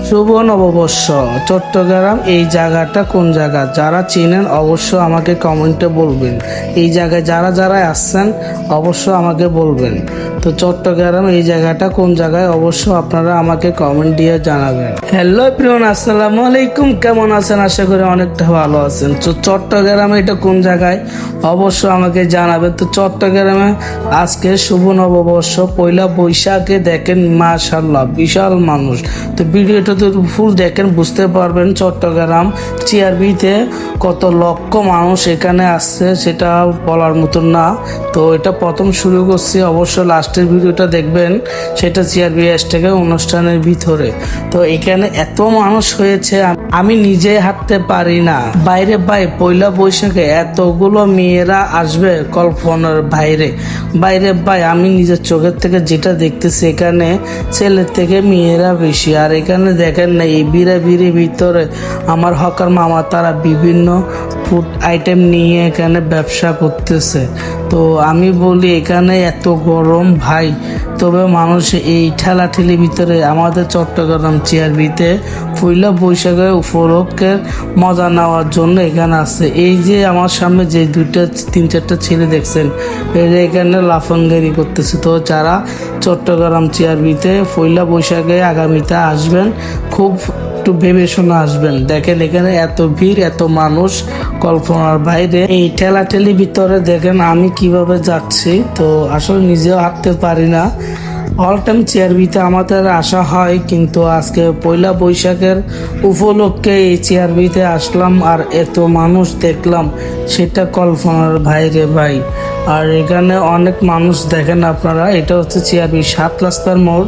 শুভ নববর্ষ চট্টগ্রাম এই জায়গাটা কোন জায়গা? যারা চিনেন অবশ্য আমাকে কমেন্টে বলবেন। এই জায়গায় যারা যারা আসছেন অবশ্য আমাকে বলবেন। তো চট্টগ্রাম এই জায়গাটা কোন জায়গায় অবশ্য আপনারা আমাকে কমেন্ট দিয়ে জানাবেন। হ্যালো এভরিওয়ান, আসসালামু আলাইকুম। কেমন আছেন? আশা করি অনেকটা ভালো আছেন। তো চট্টগ্রামে এটা কোন জায়গায় অবশ্য আমাকে জানাবেন। তো চট্টগ্রামে আজকে শুভ নববর্ষ পয়লা বৈশাখে দেখেন মাশাআল্লাহ বিশাল মানুষ। তো ভিডিওটা তো ফুল দেখেন বুঝতে পারবেন চট্টগ্রাম চিআরবিতে কত লক্ষ মানুষ এখানে আসছে সেটা বলার মতন না। তো এটা প্রথম শুরু করছি, অবশ্য লাস্টের ভিডিওটা দেখবেন সেটা চিআরবি থেকে অনুষ্ঠানের ভিতরে। তো এখানে এত মানুষ হয়েছে আমি নিজে হাঁটতে পারি না। বাইরে পয়লা বৈশাখে এতগুলো মেয়েরা আসবে কল্পনার বাইরে। আমি নিজের চোখের থেকে যেটা দেখতেছি এখানে ছেলের থেকে মেয়েরা বেশি। আর এখানে দেখেন না এই বিড়ির ভিতরে আমার হকার মামা তারা বিভিন্ন ফুড আইটেম নিয়ে এখানে ব্যবসা করতেছে। তো আমি বলি এখানে এত গরম ভাই, তবে মানুষ এই ঠেলাঠেলির ভিতরে আমাদের চট্টগ্রাম চিআরবিতে পয়লা বৈশাখের উপলক্ষের মজা নেওয়ার জন্য এখানে আছে। এই যে আমার সামনে যে তিন চারটা ছেলে দেখছেন এরা এখানে লাফাঙ্গারি করতেছে। তো যারা চট্টগ্রাম চিআরবিতে পয়লা বৈশাখে আগামীতে আসবেন খুব একটু ভেবে শুনে আসবেন। দেখেন এখানে এত ভিড়, এত মানুষ কল্পনার বাইরে। এই ঠেলাঠেলির ভিতরে দেখেন আমি কিভাবে যাচ্ছি, তো আসলে নিজেও হাঁটতে পারি না। অল টাইম চিআরবিতে আমাদের আসা হয়, কিন্তু আজকে পয়লা বৈশাখের উপলক্ষে এই চিআরবিতে আসলাম আর এত মানুষ দেখলাম সেটা কল্পনার বাইরে ভাই। আর এখানে অনেক মানুষ দেখেন আপনারা, এটা হচ্ছে চিআরবি 7 রাস্তার মোড়।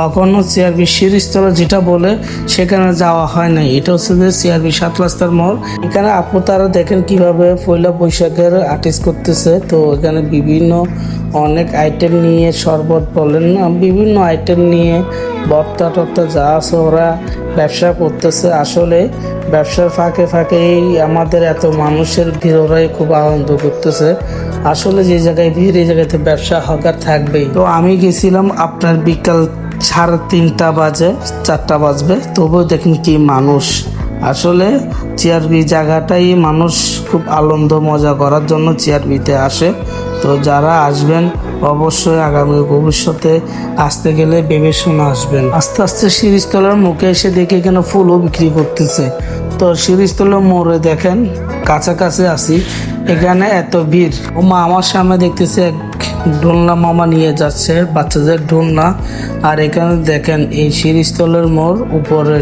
এখনো চিআরবি শিরিষতলা যেটা বলে সেখানে যাওয়া হয় নাই। এটা হচ্ছে যে চিআরবি 7 রাস্তার মোড়। এখানে আপু তারা দেখেন কিভাবে পয়লা বৈশাখের আর্টিস্ট করতেছে। তো এখানে বিভিন্ন অনেক আইটেম নিয়ে শরবত বলেন বিভিন্ন আইটেম নিয়ে ভর্তা টর্তা যা আছে ওরা ব্যবসা করতেছে। আসলে ব্যবসার ফাঁকে আমাদের এত মানুষের ভিড় ওরাই খুব আনন্দ করতেছে। আসলে যে জায়গায় ভিড় এই জায়গাতে ব্যবসা হকার থাকবেই। তো আমি গেছিলাম আপনার বিকাল 3:30 বাজে 4টা বাজবে, তবুও দেখেন কি মানুষ। আসলে চিআরবি জায়গাটাই মানুষ খুব আনন্দ মজা করার জন্য চিআরবিতে আসে। তো যারা আসবেন অবশ্যই আগামী ভবিষ্যতে আসতে গেলে ভেবে শুনে আসবেন। আস্তে আস্তে শিরিষতলার মুখে এসে দেখে এখানে ফুলও বিক্রি করতেছে। তো শিরিষতলার মোড়ে দেখেন কাছাকাছি আসি, এখানে এত ভিড়। আমার সামনে দেখতেছে এক ঢোলনা মামা নিয়ে যাচ্ছে বাচ্চাদের ঢোলনা। আর এখানে দেখেন এই শিরিষতলার মোড় উপরে